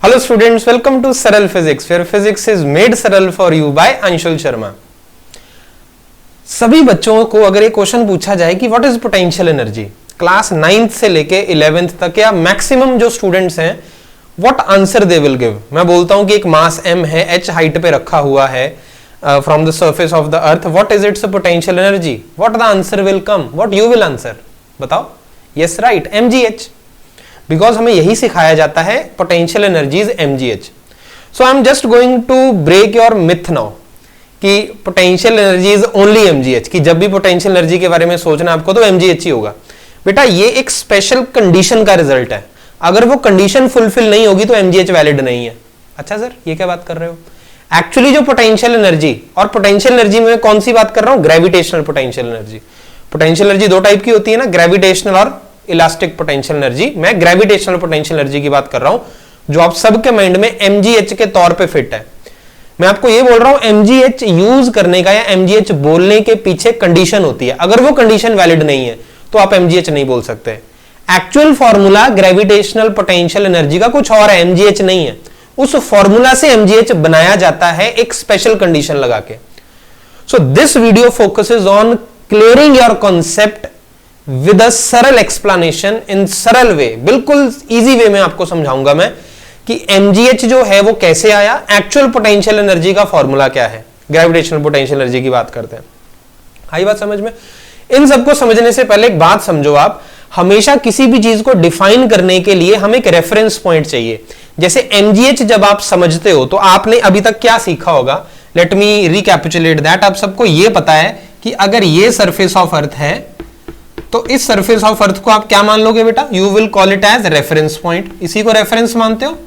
Hello students, welcome to Saral Physics, where physics is made सरल for you by Anshul Sharma. सभी बच्चों को अगर एक क्वेश्चन पूछा जाए कि what is potential energy, class 9th से लेके 11th तक या मैक्सिमम जो स्टूडेंट्स हैं, what answer they will give. मैं बोलता हूं कि एक मास m है, h हाइट पे रखा हुआ है from the surface of the earth, what is its potential energy, what the answer will come, what you will answer, बताओ। यस राइट, mgh, बिकॉज हमें यही सिखाया जाता है potential energy is mgh। So I am just going to break your myth now कि potential energy is only mgh, कि जब भी पोटेंशियल एनर्जी के बारे में सोचना आपको तो mgh ही होगा। बेटा ये एक स्पेशल कंडीशन का रिजल्ट है, अगर वो कंडीशन फुलफिल नहीं होगी तो mgh वैलिड नहीं है। अच्छा सर ये क्या बात कर रहे हो, एक्चुअली जो पोटेंशियल एनर्जी, और पोटेंशियल एनर्जी में कौन सी बात कर रहा हूं, gravitational potential energy. Potential energy दो टाइप की होती है ना, ग्रेविटेशनल और इलास्टिक पोटेंशियल एनर्जी। मैं ग्रेविटेशनल पोटेंशियल एनर्जी की बात कर रहा हूं जो आप सबके माइंड में mgh के तौर पे फिट है। मैं आपको ये बोल रहा हूं mgh यूज करने का या mgh बोलने के पीछे कंडीशन होती है, अगर वो कंडीशन वैलिड नहीं है तो आप mgh नहीं बोल सकते। Actual formula gravitational potential energy का कुछ और है, mgh नहीं है। उस फॉर्मूला से mgh बनाया जाता है एक स्पेशल कंडीशन लगा के। So this video focuses on clearing your concept with a सरल एक्सप्लेनेशन इन सरल वे, बिल्कुल इजी वे में आपको समझाऊंगा मैं कि mgh जो है वो कैसे आया, एक्चुअल पोटेंशियल एनर्जी का फॉर्मूला क्या है, ग्रेविटेशनल पोटेंशियल एनर्जी की बात करते हैं। आई बात समझ में। इन सबको समझने से पहले एक बात समझो, आप हमेशा किसी भी चीज को डिफाइन करने के लिए हमें एक रेफरेंस पॉइंट चाहिए। जैसे mgh जब आप समझते हो तो आपने अभी तक क्या सीखा होगा, लेट मी रिकैपिचुलेट दैट। आप सबको यह पता है कि अगर ये सरफेस ऑफ अर्थ है तो इस सरफेस ऑफ अर्थ को आप क्या मान लोगे बेटा, you will call it as reference point. इसी को रेफरेंस मानते हो,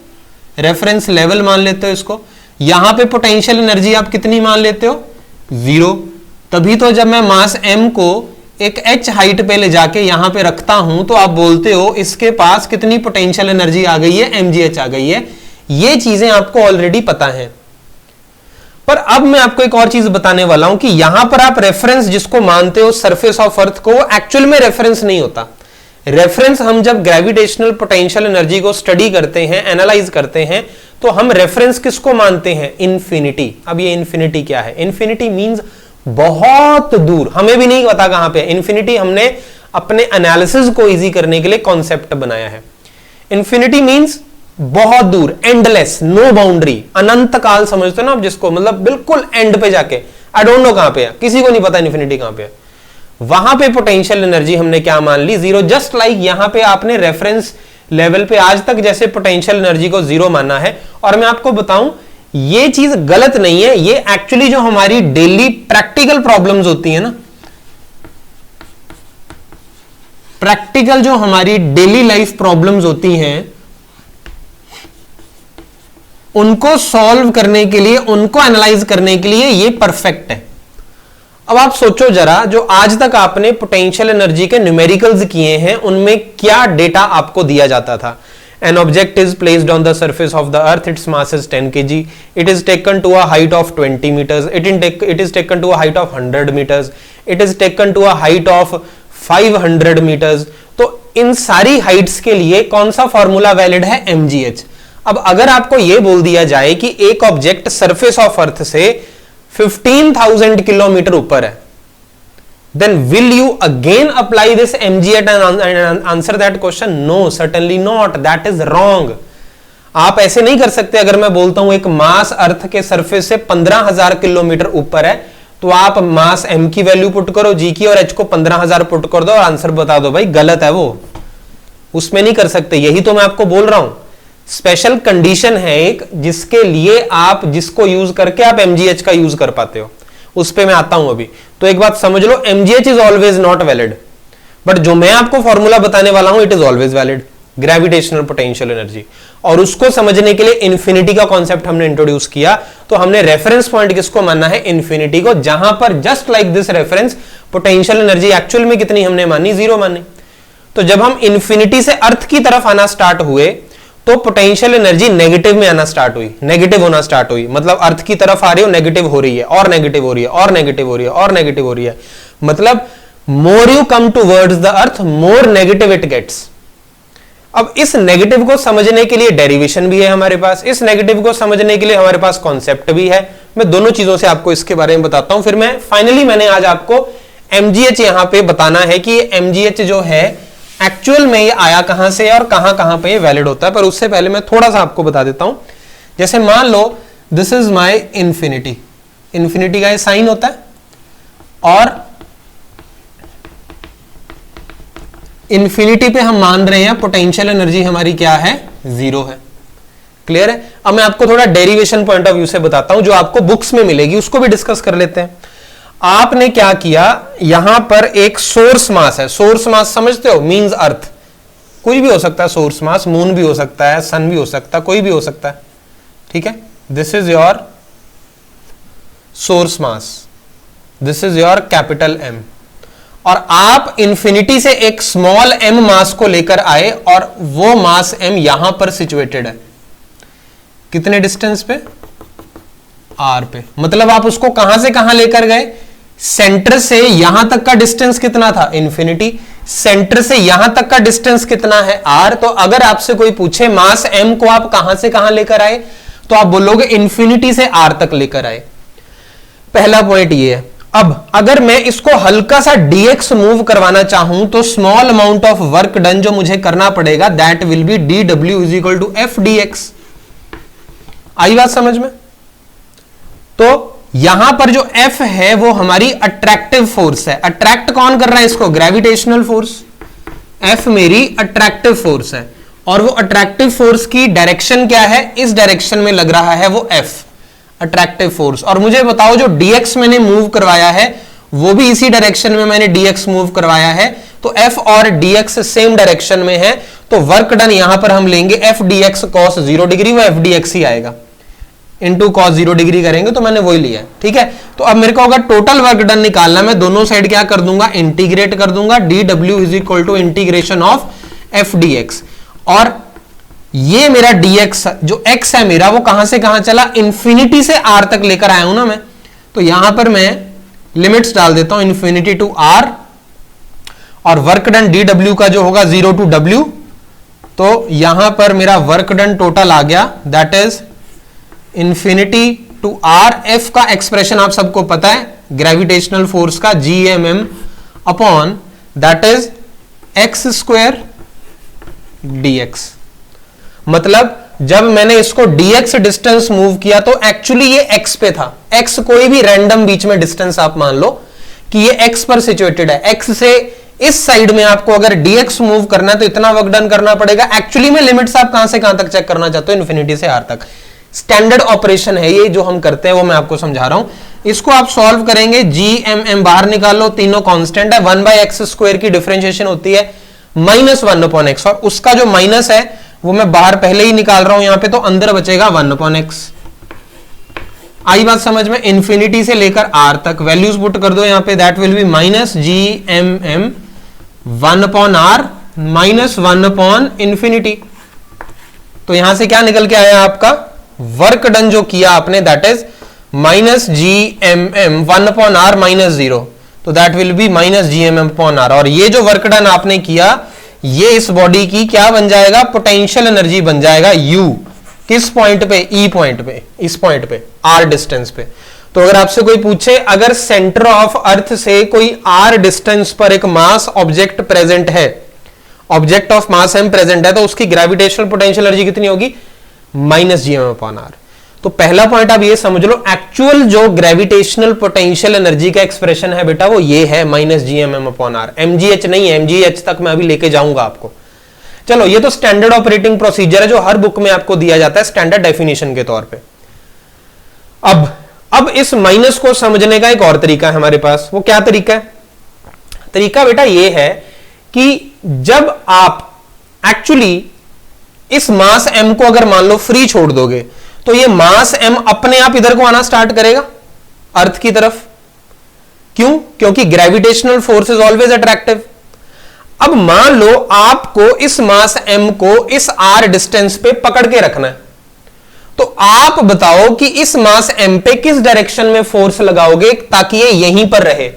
रेफरेंस लेवल मान लेते हो इसको। यहां पे पोटेंशियल एनर्जी आप कितनी मान लेते हो, 0। तभी तो जब मैं मास m को एक h हाइट पे ले जाके यहां पे रखता हूं तो आप बोलते हो इसके पास कितनी पोटेंशियल एनर्जी आ गई है, mgh आ गई है। ये चीजें आपको ऑलरेडी पता है। पर अब मैं आपको एक और चीज बताने वाला हूं कि यहां पर आप रेफरेंस जिसको मानते हो सरफेस ऑफ अर्थ को, वो एक्चुअल में रेफरेंस नहीं होता। रेफरेंस हम जब ग्रेविटेशनल पोटेंशियल एनर्जी को स्टडी करते हैं, एनालाइज करते हैं, तो हम रेफरेंस किसको मानते हैं, इंफिनिटी। अब ये इंफिनिटी क्या है, इंफिनिटी मींस बहुत दूर, हमें भी नहीं पता कहां पे। इंफिनिटी हमने अपने एनालिसिस को इजी करने के लिए कॉन्सेप्ट बनाया है। इंफिनिटी मींस बहुत दूर, एंडलेस, नो बाउंड्री, अनंत काल समझते हो ना आप जिसको, मतलब बिल्कुल एंड पे जाके, आई डोंट नो कहां पे है, किसी को नहीं पता इन्फिनिटी कहां पे है। वहां पे पोटेंशियल एनर्जी हमने क्या मान ली, 0। जस्ट लाइक यहां पे आपने रेफरेंस लेवल पे आज तक जैसे पोटेंशियल एनर्जी को 0 माना है। और मैं आपको बताऊं ये चीज गलत नहीं है, ये एक्चुअली जो हमारी डेली प्रैक्टिकल प्रॉब्लम्स होती है ना, प्रैक्टिकल जो हमारी डेली लाइफ प्रॉब्लम्स होती हैं, उनको सॉल्व करने के लिए, उनको एनालाइज करने के लिए ये परफेक्ट है। अब आप सोचो जरा, जो आज तक आपने पोटेंशियल एनर्जी के न्यूमेरिकल्स किए हैं उनमें क्या डेटा आपको दिया जाता था। An object is placed on the surface of the earth, its mass is 10 kg, it is taken to a height of 20 meters, it is taken to a height of 100 meters, it is taken to a height of 500 meters। तो इन सारी Heights के लिए कौन सा formula valid है, mgh। अब अगर आपको यह बोल दिया जाए कि एक ऑब्जेक्ट सरफेस ऑफ अर्थ से 15,000 किलोमीटर ऊपर है, then will you again apply this mgh and answer that question? No, certainly not, that is wrong। आप ऐसे नहीं कर सकते। अगर मैं बोलता हूं एक मास अर्थ के सरफेस से 15,000 किलोमीटर ऊपर है तो आप मास m की वैल्यू पुट करो, g की, और h को 15,000 पुट कर दो और आंसर बता दो। भाई गलत है वो, उसमें नहीं कर सकते। यही तो मैं आपको बोल रहा हूं, स्पेशल कंडीशन है एक जिसके लिए आप, जिसको यूज करके आप mgh का यूज कर पाते हो, उस पे मैं आता हूं अभी। तो एक बात समझ लो, mgh is always not valid, but जो मैं आपको फॉर्मूला बताने वाला हूं it is always valid, gravitational potential energy. और उसको समझने के लिए इंफिनिटी का कॉन्सेप्ट हमने इंट्रोड्यूस किया। तो हमने रेफरेंस पॉइंट किसको माना है, इंफिनिटी को, जहां पर just like this reference potential energy actual में कितनी हमने मानी, 0 मानी। तो जब हम इंफिनिटी से अर्थ की तरफ आना स्टार्ट हुए तो पोटेंशियल एनर्जी नेगेटिव में आना स्टार्ट हुई, नेगेटिव होना स्टार्ट हुई। मतलब अर्थ की तरफ आ रही हो, नेगेटिव हो रही है, और नेगेटिव हो रही है, और नेगेटिव हो रही है, और नेगेटिव हो रही है। मतलब more you come towards the earth, more negative it gets. अब इस नेगेटिव को समझने के लिए डेरिवेशन भी है हमारे पास, इस नेगेटिव को समझने के लिए हमारे पास कॉन्सेप्ट भी है। मैं दोनों चीजों से आपको इसके बारे में बताता हूं, फिर मैं फाइनली मैंने आज आपको एमजीएच यहां पे बताना है कि एमजीएच जो है एक्चुअल में ये आया कहां से और कहां कहां पे ये वैलिड होता है। पर उससे पहले मैं थोड़ा सा आपको बता देता हूं। जैसे मान लो this is my infinity, infinity का ये साइन होता है और इंफिनिटी पे हम मान रहे हैं पोटेंशियल एनर्जी हमारी क्या है, 0 है। क्लियर है। अब मैं आपको थोड़ा डेरिवेशन पॉइंट ऑफ व्यू से बताता हूं, जो आपको बुक्स में मिलेगी उसको भी डिस्कस कर लेते हैं। आपने क्या किया, यहां पर एक सोर्स मास है, सोर्स मास समझते हो, मींस अर्थ, कोई भी हो सकता है सोर्स मास, मून भी हो सकता है, सन भी हो सकता है, कोई भी हो सकता है, ठीक है। This is your source mass, this is your capital M, और आप इंफिनिटी से एक स्मॉल एम मास को लेकर आए और वो मास एम यहां पर सिचुएटेड है, कितने डिस्टेंस पे, आर पे। मतलब आप उसको कहां से कहां लेकर गए, सेंटर से यहां तक का डिस्टेंस कितना था, इंफिनिटी, सेंटर से यहां तक का डिस्टेंस कितना है, आर। तो अगर आपसे कोई पूछे मास एम को आप कहां से कहां लेकर आए, तो आप बोलोगे इंफिनिटी से आर तक लेकर आए। पहला पॉइंट ये है। अब अगर मैं इसको हल्का सा dx मूव करवाना चाहूं तो small amount of work done जो मुझे करना पड़ेगा that will be dw is equal to F dx। आई बात समझ में। तो यहां पर जो F है वो हमारी अट्रैक्टिव फोर्स है। अट्रैक्ट कौन कर रहा है इसको, ग्रेविटेशनल फोर्स। F मेरी अट्रैक्टिव फोर्स है और वो अट्रैक्टिव फोर्स की डायरेक्शन क्या है, इस डायरेक्शन में लग रहा है वो F अट्रैक्टिव फोर्स। और मुझे बताओ जो dx मैंने मूव करवाया है वो भी इसी डायरेक्शन में मैंने dx मूव करवाया है, तो F और dx सेम डायरेक्शन में है, तो वर्क डन यहां पर हम लेंगे F dx cos 0 डिग्री, वो F dx ही आएगा, इंटू cos 0 डिग्री करेंगे तो मैंने वही लिया, ठीक है। तो अब मेरे को अगर टोटल वर्क डन निकालना, मैं दोनों साइड क्या कर दूंगा, इंटीग्रेट कर दूंगा, dw is equal to integration of f dx। और ये मेरा dx जो x है मेरा, वो कहां से कहां चला, इंफिनिटी से r तक लेकर आया हूं ना मैं, तो यहां पर मैं लिमिट्स डाल देता हूं, इंफिनिटी टू r, और वर्क डन dw का जो होगा 0 टू w, तो यहां पर मेरा वर्क डन टोटल आ गया that is infinity to R. F का एक्सप्रेशन आप सबको पता है, ग्रेविटेशनल फोर्स का gmm upon that is x square dx। मतलब जब मैंने इसको dx डिस्टेंस मूव किया तो एक्चुअली ये x पे था, x कोई भी रैंडम बीच में डिस्टेंस आप मान लो कि ये x पर सिचुएटेड है, x से इस साइड में आपको अगर dx मूव करना है तो इतना वर्क डन करना पड़ेगा। एक्चुअली में लिमिट्स आप कहां से कहां तक चेक करना चाहते हो, इंफिनिटी से r तक। स्टैंडर्ड ऑपरेशन है ये जो हम करते हैं, वो मैं आपको समझा रहा हूं। इसको आप सॉल्व करेंगे, gmm बाहर निकालो, तीनों कांस्टेंट है, 1/x स्क्वायर की डिफरेंशिएशन होती है -1/x, और उसका जो माइनस है वो मैं बाहर पहले ही निकाल रहा हूं यहां पे, तो अंदर बचेगा 1/x। आई बात समझ में। इंफिनिटी से लेकर r तक वैल्यूज पुट कर दो यहां पे, that will B -gmm 1/r -1/इंफिनिटी। तो यहां से क्या निकल के आया आपका, वर्क डन जो किया आपने दैट इज -gmm 1/r -0, तो दैट विल बी -gmm/r। और ये जो वर्क डन आपने किया ये इस बॉडी की क्या बन जाएगा, पोटेंशियल एनर्जी बन जाएगा U। किस पॉइंट पे, E पॉइंट पे, इस पॉइंट पे, R डिस्टेंस पे। तो अगर आपसे कोई पूछे अगर सेंटर ऑफ अर्थ से कोई R डिस्टेंस पर एक मास ऑब्जेक्ट प्रेजेंट है, object of mass m present है, तो उसकी ग्रेविटेशनल पोटेंशियल एनर्जी कितनी होगी, -gmm/r। तो पहला पॉइंट आप ये समझ लो, एक्चुअल जो ग्रेविटेशनल पोटेंशियल एनर्जी का एक्सप्रेशन है बेटा वो ये है -gmm/r, mgh नहीं है, mgh तक मैं अभी लेके जाऊंगा आपको। चलो ये तो स्टैंडर्ड ऑपरेटिंग प्रोसीजर है जो हर बुक में आपको दिया जाता है स्टैंडर्ड डेफिनेशन के तौर पे। अब इस माइनस को समझने का एक और तरीका है हमारे पास, वो क्या तरीका है, तरीका बेटा ये है कि जब आप एक्चुअली इस मास m को अगर मान लो फ्री छोड़ दोगे तो ये मास m अपने आप इधर को आना स्टार्ट करेगा अर्थ की तरफ। क्यों, क्योंकि gravitational force is always attractive. अब मान लो आपको इस मास m को इस r डिस्टेंस पे पकड़ के रखना है, तो आप बताओ कि इस मास m पे किस डायरेक्शन में फोर्स लगाओगे ताकि ये यहीं पर रहे।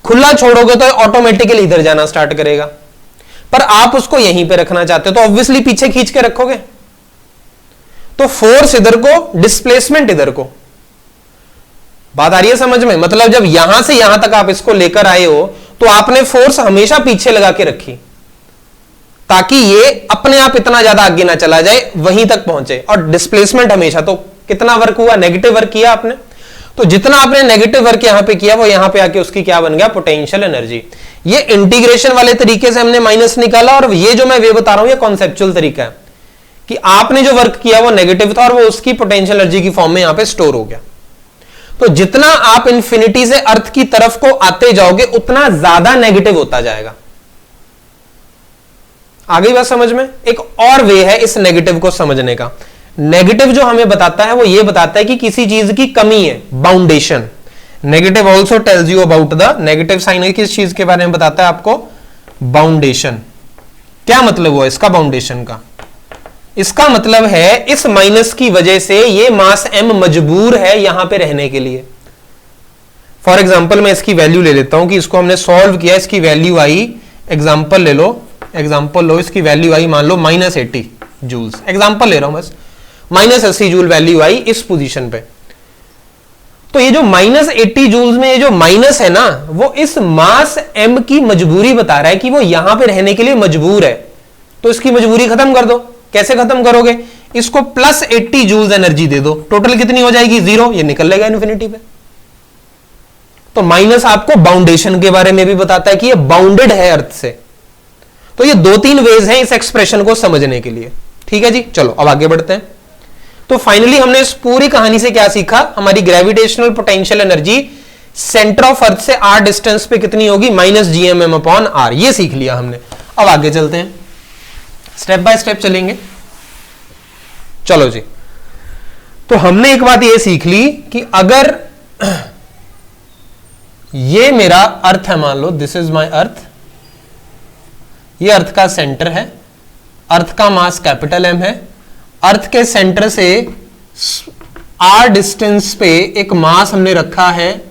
खुला छोड़ोगे तो ऑटोमेटिकली इधर जाना स्टार्ट करेगा। पर आप उसको यहीं पे रखना चाहते हो तो ऑब्वियसली पीछे खींच के रखोगे। तो फोर्स इधर को, डिस्प्लेसमेंट इधर को। बात आ रही है समझ में? मतलब जब यहां से यहां तक आप इसको लेकर आए हो तो आपने फोर्स हमेशा पीछे लगा के रखी ताकि ये अपने आप इतना ज्यादा आगे ना चला जाए, वहीं तक पहुंचे। और डिस्प्लेसमेंट हमेशा, तो कितना वर्क हुआ? नेगेटिव वर्क किया आपने। तो जितना आपने नेगेटिव वर्क यहां पे किया वो यहां पे आके उसकी क्या बन गया? Potential energy. ये इंटीग्रेशन वाले तरीके से हमने माइनस निकाला, और ये जो मैं वे बता रहा हूं ये कॉन्सेप्चुअल तरीका है कि आपने जो वर्क किया वो नेगेटिव था और वो उसकी पोटेंशियल एनर्जी की फॉर्म में यहां पे स्टोर हो गया। तो जितना आप इंफिनिटी से अर्थ की तरफ को आते जाओगे उतना ज्यादा नेगेटिव होता जाएगा। आ गई बात समझ में? एक और वे है इस नेगेटिव को समझने का। नेगेटिव जो हमें बताता है वो ये बताता है कि किसी चीज की कमी है, बाउंडेशन। Negative also tells you about the, negative sign किस चीज के बारे में बताता है आपको? बाउंडेशन। क्या मतलब हुआ इसका बाउंडेशन का? इसका मतलब है इस माइनस की वजह से ये मास m मजबूर है यहां पे रहने के लिए। फॉर एग्जाम्पल मैं इसकी वैल्यू ले लेता हूं कि इसको हमने सॉल्व किया, इसकी वैल्यू आई, एग्जाम्पल ले लो, एग्जाम्पल लो, इसकी वैल्यू आई मान लो -80 जूल्स। एग्जाम्पल ले रहा हूं बस, -80 जूल वैल्यू आई इस पोजीशन पे। तो ये जो -80 जूल्स में ये जो माइनस है ना, वो इस मास m की मजबूरी बता रहा है कि वो यहां पे रहने के लिए मजबूर है। तो इसकी मजबूरी खत्म कर दो। कैसे खत्म करोगे? इसको +80 जूल्स एनर्जी दे दो, टोटल कितनी हो जाएगी? 0। ये निकल लेगा इन्फिनिटी पे। तो माइनस आपको बाउंडेशन के बारे में भी बताता है कि ये बाउंडेड है अर्थ से। तो ये 2-3 वेज हैं इस एक्सप्रेशन को समझने के लिए। ठीक है जी, चलो अब आगे बढ़ते हैं। तो फाइनली हमने इस पूरी कहानी से क्या सीखा? हमारी gravitational potential energy centre of earth से r डिस्टेंस पे कितनी होगी? -gmm/r। ये सीख लिया हमने। अब आगे चलते हैं, स्टेप बाय स्टेप चलेंगे। चलो जी, तो हमने एक बात ये सीख ली कि अगर ये मेरा अर्थ है, मान लो दिस इज माय अर्थ, ये अर्थ का सेंटर है, अर्थ का मास M है, अर्थ के सेंटर से r डिस्टेंस पे एक मास हमने रखा है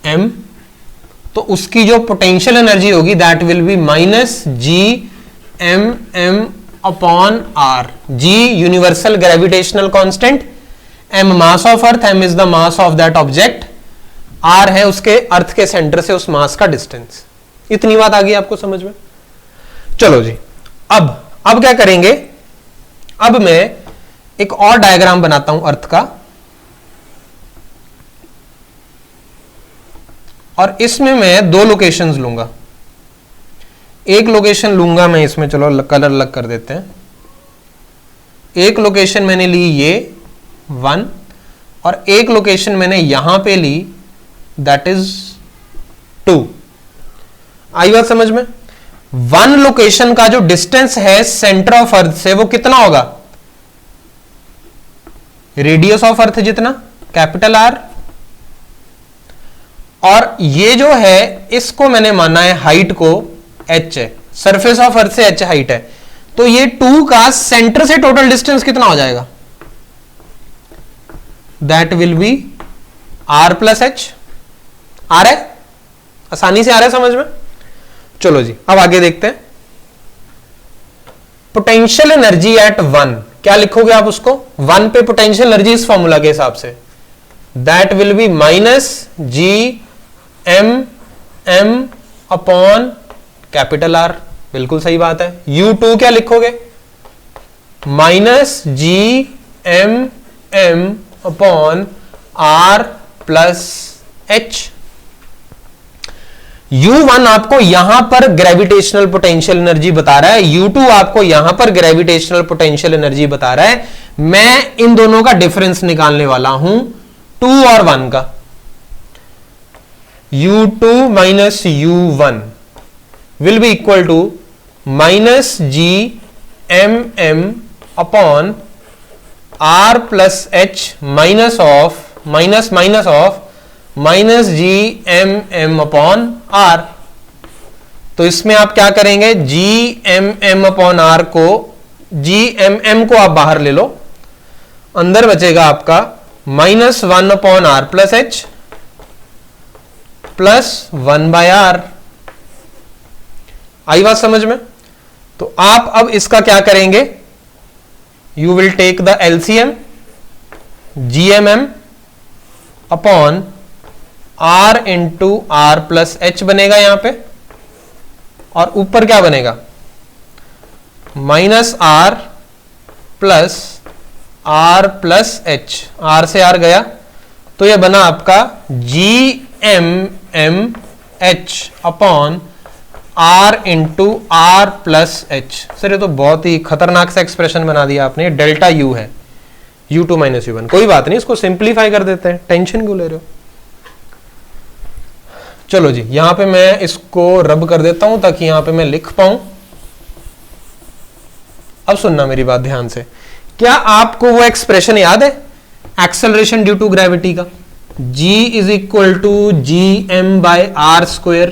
m, तो उसकी जो पोटेंशियल एनर्जी होगी that will B -gmm/r। g universal gravitational constant, m mass of earth, m is the mass of that object, r है उसके अर्थ के सेंटर से उस मास का डिस्टेंस। इतनी बात आ गई आपको समझ में? चलो जी, अब क्या करेंगे? अब मैं एक और डायग्राम बनाता हूं अर्थ का, और इसमें मैं 2 लोकेशंस लूंगा। एक लोकेशन लूंगा मैं इसमें, चलो कलर अलग कर देते हैं। एक लोकेशन मैंने ली ये 1, और एक लोकेशन मैंने यहां पे ली दैट इज 2। आई बात समझ में? 1 लोकेशन का जो डिस्टेंस है सेंटर ऑफ अर्थ से वो कितना होगा? रेडियस ऑफ अर्थ जितना, R। और ये जो है इसको मैंने माना है हाइट को h है, सरफेस ऑफ अर्थ से h हाइट है। तो ये 2 का सेंटर से टोटल डिस्टेंस कितना हो जाएगा? That will B r+h। आ रहा है? आसानी से आ रहा है समझ में? चलो जी, अब आगे देखते हैं। पोटेंशियल एनर्जी एट 1, क्या लिखोगे आप उसको? 1 पे पोटेंशियल एनर्जी इस फॉर्मूला के हिसाब say that will B -gmm/R। बिल्कुल सही बात है। U2 क्या लिखोगे? -gmm/R+h। U1 आपको यहां पर ग्रेविटेशनल पोटेंशियल एनर्जी बता रहा है, U2 आपको यहां पर ग्रेविटेशनल पोटेंशियल एनर्जी बता रहा है। मैं इन दोनों का डिफरेंस निकालने वाला हूं 2 और 1 का। U2 minus U1 will be equal to -gmm/R+h minus -gmm/R। तो इसमें आप क्या करेंगे? gmm/R को, gmm को आप बाहर ले लो, अंदर बचेगा आपका -1/R+h +1/R। आई बात समझ में? तो आप अब इसका क्या करेंगे, you will take the LCM GMM upon R into R plus H बनेगा यहां पे, और ऊपर क्या बनेगा, minus R plus R plus H, R से R गया तो यह बना आपका GMMH upon R into R plus H। Sir ये तो बहुत ही खतरनाक सा एक्सप्रेशन बना दिया आपने, डेल्टा U है, U2 माइनस U1। कोई बात नहीं, इसको सिंप्लीफाई कर देते हैं, टेंशन क्यों ले रहे हो। चलो जी, यहां पे मैं इसको रब कर देता हूं ताकि यहां पे मैं लिख पाऊं। अब सुनना मेरी बात ध्यान से, क्या आपको वो एक्सप्रेशन याद है एक्सेलरेशन ड्यू टू ग्रेविटी का, G is equal to GM/R²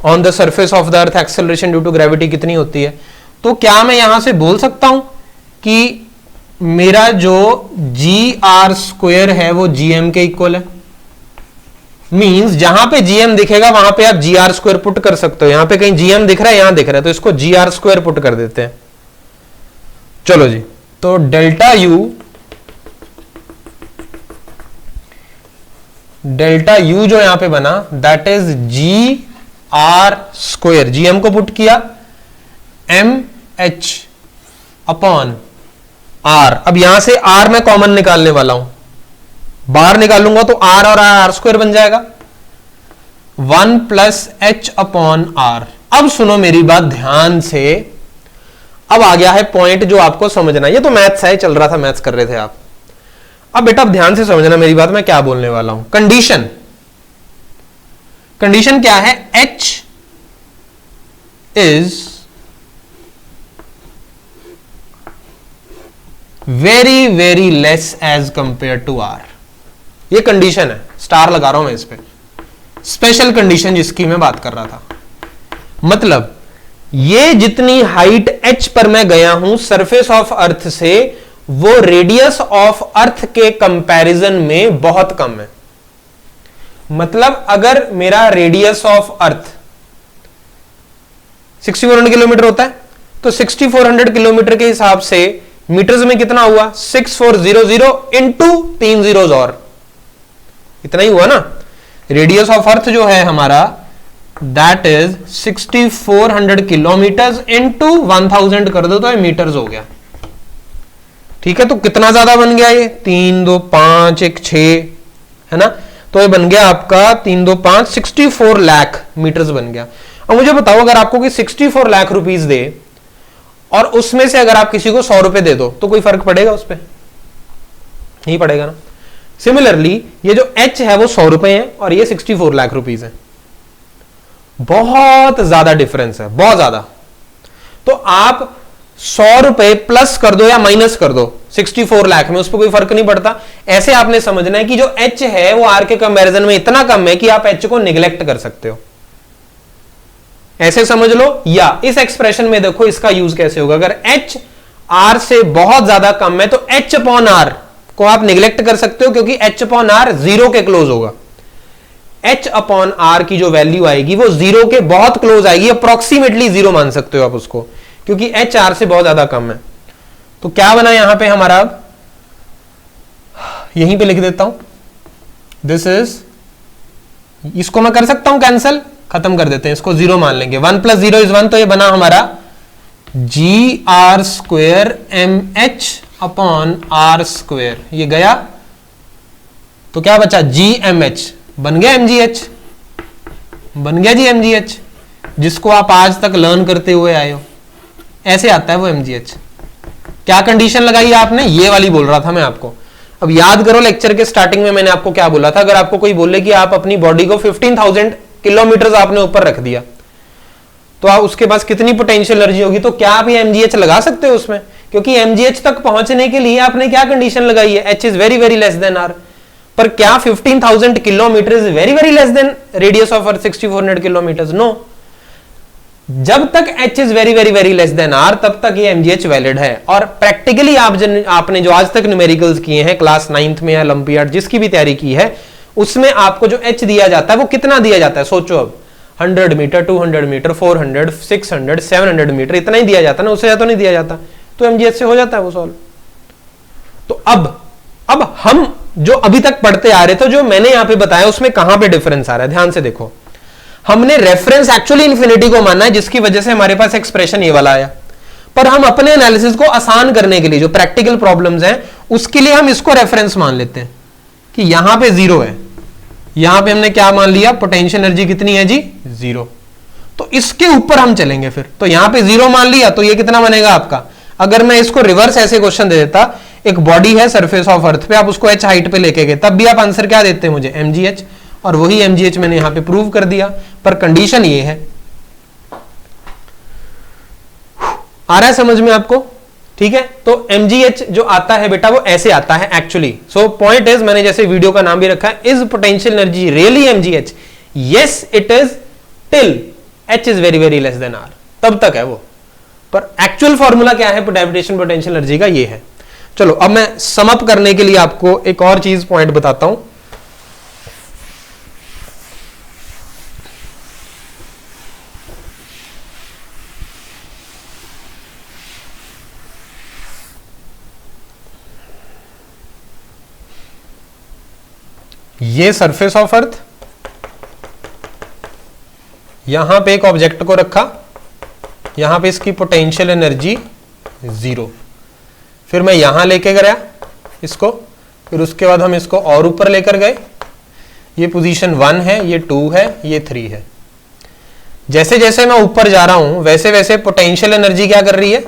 on the surface of the earth, acceleration due to gravity कितनी होती है। तो क्या मैं यहां से बोल सकता हूं कि मेरा जो GR² है वो GM के इक्वल है, मींस जहां पे GM दिखेगा वहां पे आप GR² पुट कर सकते हो। यहां पे कहीं GM दिख रहा है, यहां दिख रहा है, तो इसको GR² पुट कर देते हैं। चलो जी, तो डेल्टा U जो यहां पे बना दैट इज GR², GM को पुट किया, MH अपॉन R। अब यहां से R मैं कॉमन निकालने वाला हूं, बाहर निकालूंगा तो R और R² बन जाएगा, 1 प्लस H अपॉन R। अब सुनो मेरी बात ध्यान से, अब आ गया है पॉइंट जो आपको समझना है। ये तो मैथ्स है, चल रहा था, मैथ्स कर रहे थे आप। अब बेटा अब ध्यान से समझना मेरी बात, मैं क्या बोलने वाला हूं। कंडीशन क्या है, H is very very less as compare to R। ये कंडीशन है, स्टार लगा रहा हूं मैं इस पे, स्पेशल कंडीशन जिसकी मैं बात कर रहा था। मतलब ये जितनी हाइट H पर मैं गया हूं सरफेस ऑफ अर्थ से, वो रेडियस ऑफ अर्थ के कंपैरिजन में बहुत कम है। मतलब अगर मेरा रेडियस ऑफ अर्थ 6400 किलोमीटर होता है, तो 6400 किलोमीटर के हिसाब से मीटर्स में कितना हुआ, 6400 इंटू 3 zeros और, इतना ही हुआ ना। रेडियस ऑफ अर्थ जो है हमारा दैट इज 6400 किलोमीटर इंटू 1000 कर दो तो ये मीटर्स हो गया। ठीक है, तो कितना ज्यादा बन गया ये, 3 2 5 1 6 है ना, तो ये बन गया आपका 3 2 5 64 लाख मीटर्स बन गया। अब मुझे बताओ, अगर आपको कोई 64 लाख रुपीस दे और उसमें से अगर आप किसी को 100 रुपए दे दो तो कोई फर्क पड़ेगा उस पर? नहीं पड़ेगा ना। सिमिलरली ये जो H है वो 100 रुपए है और ये 64 लाख रुपीस है, बहुत ज्यादा डिफरेंस है, बहुत ज्यादा। तो आप 100 रुपए प्लस कर दो या माइनस कर दो 64 लाख में, उस पर कोई फर्क नहीं पड़ता। ऐसे आपने समझना है कि जो H है वो R के कंपैरिजन में इतना कम है कि आप H को निगलेक्ट कर सकते हो, ऐसे समझ लो। या इस एक्सप्रेशन में देखो इसका यूज कैसे होगा, अगर H R से बहुत ज्यादा कम है तो H अपॉन R को आप निगलेक्ट कर सकते हो, क्योंकि H अपॉन R 0 के क्लोज होगा। H अपॉन R की जो वैल्यू आएगी वो 0 के बहुत क्लोज आएगी, अप्रोक्सीमेटली 0 मान सकते हो आप उसको, क्योंकि H R से बहुत ज्यादा कम है। तो क्या बना यहां पे हमारा, अब यहीं पे लिख देता हूं, दिस इज, इसको मैं कर सकता हूं कैंसिल, खत्म कर देते हैं, इसको 0 मान लेंगे। 1 प्लस 0 इज 1, तो ये बना हमारा GR² MH अपॉन R², ये गया तो क्या बचा, GMH बन गया, MGH बन गया जी, MGH जिसको आप आज तक लर्न करते हुए आए हो, ऐसे आता है वो MGH। क्या कंडीशन लगाई आपने, ये वाली बोल रहा था मैं आपको। अब याद करो लेक्चर के स्टार्टिंग में मैंने आपको क्या बोला था, अगर आपको कोई बोले कि आप अपनी बॉडी को 15,000 किलोमीटर आपने ऊपर रख दिया तो आप उसके पास कितनी पोटेंशियल एनर्जी होगी, तो क्या आप ये MGH लगा सकते हो उसमें, क्योंकि MGH तक पहुंचने के लिए आपने क्या कंडीशन लगाई है, H is very very less than R। पर क्या 15,000 kilometre is very very less than radius of earth 6400 kilometre? No. जब तक H is very very very less than R तब तक ये MGH वैलिड है। और प्रैक्टिकली आपने जो आज तक न्यूमेरिकल्स किए हैं क्लास 9th में या ओलंपियाड जिसकी भी तैयारी की है, उसमें आपको जो H दिया जाता है वो कितना दिया जाता है, सोचो। अब 100 मीटर, 200 मीटर, 400, 600, 700 मीटर, इतना ही दिया जाता ना, उससे ज्यादा नहीं दिया जाता, तो एमजीएच से हो जाता है वो सॉल्व। तो अब हम जो अभी तक पढ़ते आ रहे थे, जो मैंने यहां पे बताया, उसमें कहां पे डिफरेंस आ रहा है, ध्यान से देखो। हमने रेफरेंस एक्चुअली इंफिनिटी को मानना है, जिसकी वजह से हमारे पास एक्सप्रेशन ये वाला आया, पर हम अपने एनालिसिस को आसान करने के लिए, जो प्रैक्टिकल प्रॉब्लम्स हैं, उसके लिए हम इसको रेफरेंस मान लेते हैं कि यहां पे जीरो है, यहां पे हमने क्या मान लिया, पोटेंशियल एनर्जी कितनी है जी, जीरो। तो इसके ऊपर हम चलेंगे फिर, तो यहां पे जीरो मान लिया, तो ये कितना बनेगा आपका, अगर मैं इसको रिवर्स ऐसे क्वेश्चन दे देता, एक बॉडी है सरफेस ऑफ अर्थ पे, आप उसको h हाइट पे लेके गए, तब भी आप आंसर क्या देते हैं मुझे, mgh, और वही mgh मैंने यहां पे प्रूव कर दिया, पर कंडीशन ये है। आ रहा है समझ में आपको, ठीक है। तो mgh जो आता है बेटा, वो ऐसे आता है एक्चुअली। सो पॉइंट इज, मैंने जैसे वीडियो का नाम भी रखा है, is potential energy really mgh? Yes it is, till h is very very less than r, तब तक है वो। पर एक्चुअल फॉर्मूला क्या है ग्रेविटेशन पोटेंशियल एनर्जी का, ये है। चलो अब मैं सम अप करने के लिए आपको एक और चीज पॉइंट बताता हूं। ये सरफेस ऑफ अर्थ, यहां पे एक ऑब्जेक्ट को रखा, यहां पे इसकी पोटेंशियल एनर्जी जीरो, फिर मैं यहां लेके गया इसको, फिर उसके बाद हम इसको और ऊपर लेकर गए, ये पोजीशन 1 है, ये 2 है, ये 3 है। जैसे जैसे मैं ऊपर जा रहा हूं, वैसे वैसे पोटेंशियल एनर्जी क्या कर रही है,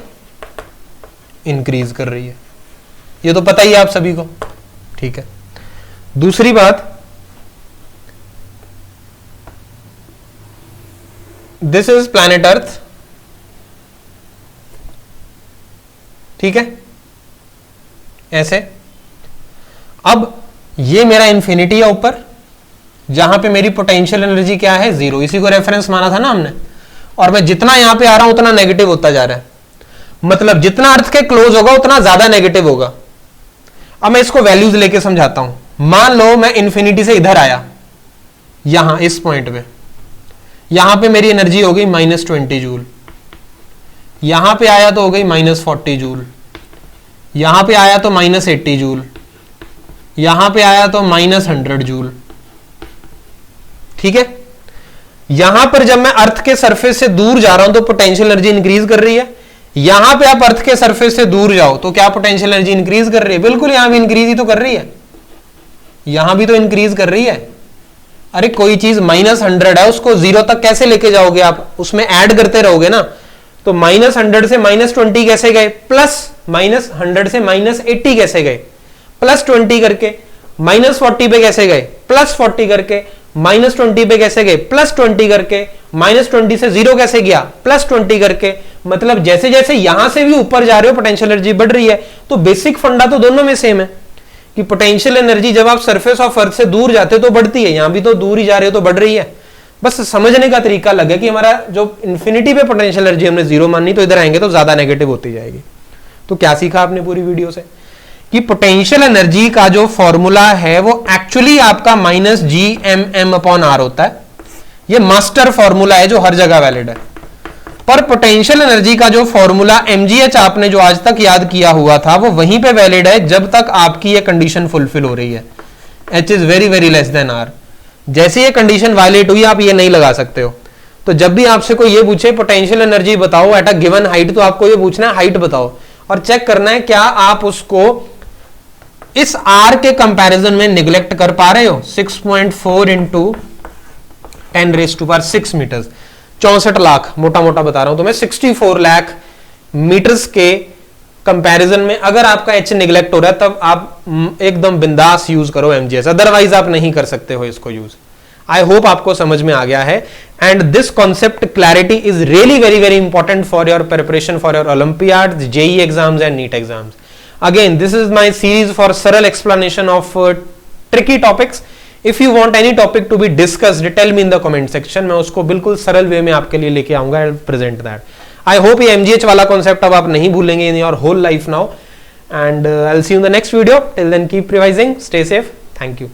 इंक्रीज कर रही है। ये तो पता ही है आप सभी को, ठीक है। दूसरी बात, दिस इज प्लैनेट अर्थ, ठीक है, ऐसे। अब ये मेरा इंफिनिटी है ऊपर, जहां पे मेरी पोटेंशियल एनर्जी क्या है, जीरो, इसी को रेफरेंस माना था ना हमने, और मैं जितना यहां पे आ रहा हूं उतना नेगेटिव होता जा रहा है, मतलब जितना अर्थ के क्लोज होगा उतना ज्यादा नेगेटिव होगा। अब मैं इसको वैल्यूज लेके समझाता हूं। मान लो मैं इंफिनिटी से इधर आया, यहां इस पॉइंट पे, यहां पे मेरी एनर्जी हो गई -20 जूल, यहां पे आया तो हो गई -40 जूल, यहां पे आया तो -80 जूल, यहां पे आया तो -100 जूल, ठीक है। यहां पर जब मैं अर्थ के सरफेस से दूर जा रहा हूं तो पोटेंशियल एनर्जी इंक्रीज कर रही है, यहां पे आप अर्थ के सरफेस से दूर जाओ तो क्या पोटेंशियल एनर्जी इंक्रीज कर रही है, बिल्कुल यहां भी इंक्रीज ही तो कर रही है, यहां भी तो इंक्रीज कर रही है। अरे कोई चीज -100 है, उसको 0 तक कैसे लेके जाओगे आप, उसमें ऐड करते रहोगे ना, तो -100 से -20 कैसे गए, -100 से -80 कैसे गए, +20 करके, -40 पे कैसे गए, +40 करके, -20 पे कैसे गए, +20 करके, -20 से 0 कैसे गया, +20 करके। मतलब जैसे जैसे यहां से भी ऊपर जा रहे हो पोटेंशियल एनर्जी बढ़ रही है। तो बेसिक फंडा तो दोनों में सेम है कि पोटेंशियल एनर्जी जब आप सरफेस ऑफ अर्थ से दूर जाते हो तो बढ़ती है, यहां भी तो दूर ही जा रहे हो तो बढ़ रही है। बस समझने का तरीका अलग है कि हमारा जो इंफिनिटी पे पोटेंशियल एनर्जी हमने 0 माननी, तो इधर आएंगे तो ज्यादा नेगेटिव होती जाएगी। तो क्या सीखा आपने पूरी वीडियो से, कि पोटेंशियल एनर्जी का जो फॉर्मूला है वो एक्चुअली आपका -Gmm/r होता है। ये मास्टर फॉर्मूला है जो हर जगह वैलिड है। पर पोटेंशियल एनर्जी का जो फॉर्मूला mgh आपने जो आज तक याद किया हुआ था, वो वहीं पे वैलिड है जब तक आपकी ये कंडीशन फुलफिल हो रही है, h is very very less than r। जैसे ये कंडीशन वायलेट हुई, आप ये नहीं लगा सकते हो। तो जब भी आपसे कोई ये पूछे पोटेंशियल एनर्जी बताओ एट अ गिवन हाइट, तो आपको ये पूछना है हाइट बताओ, और चेक करना है क्या आप उसको इस r के कंपैरिजन में निगलेक्ट कर पा रहे हो। 6.4 इंटू 10⁶ मीटर्स, 64 लाख, मोटा मोटा बता रहा हूं तुम्हें, 64 लाख मीटर्स के कंपैरिजन में अगर आपका एच निगलेक्ट हो रहा है, तब आप एकदम बिंदास यूज करो mgh, अदरवाइज आप नहीं कर सकते हो इसको यूज। आई होप आपको समझ में आ गया है। And this concept clarity is really very very important for your preparation for your olympiad, JEE exams and NEET exams. Again this is my series for सरल explanation of tricky topics. If you want any topic to be discussed, tell me in the comment section, मैं उसको बिल्कुल सरल वे में आपके लिए लेके आऊंगा and present that. I hope ये mgh वाला कॉन्सेप्ट अब आप नहीं भूलेंगे in your whole life now, and I'll see you in the next video. Till then, keep revising, stay safe, thank you.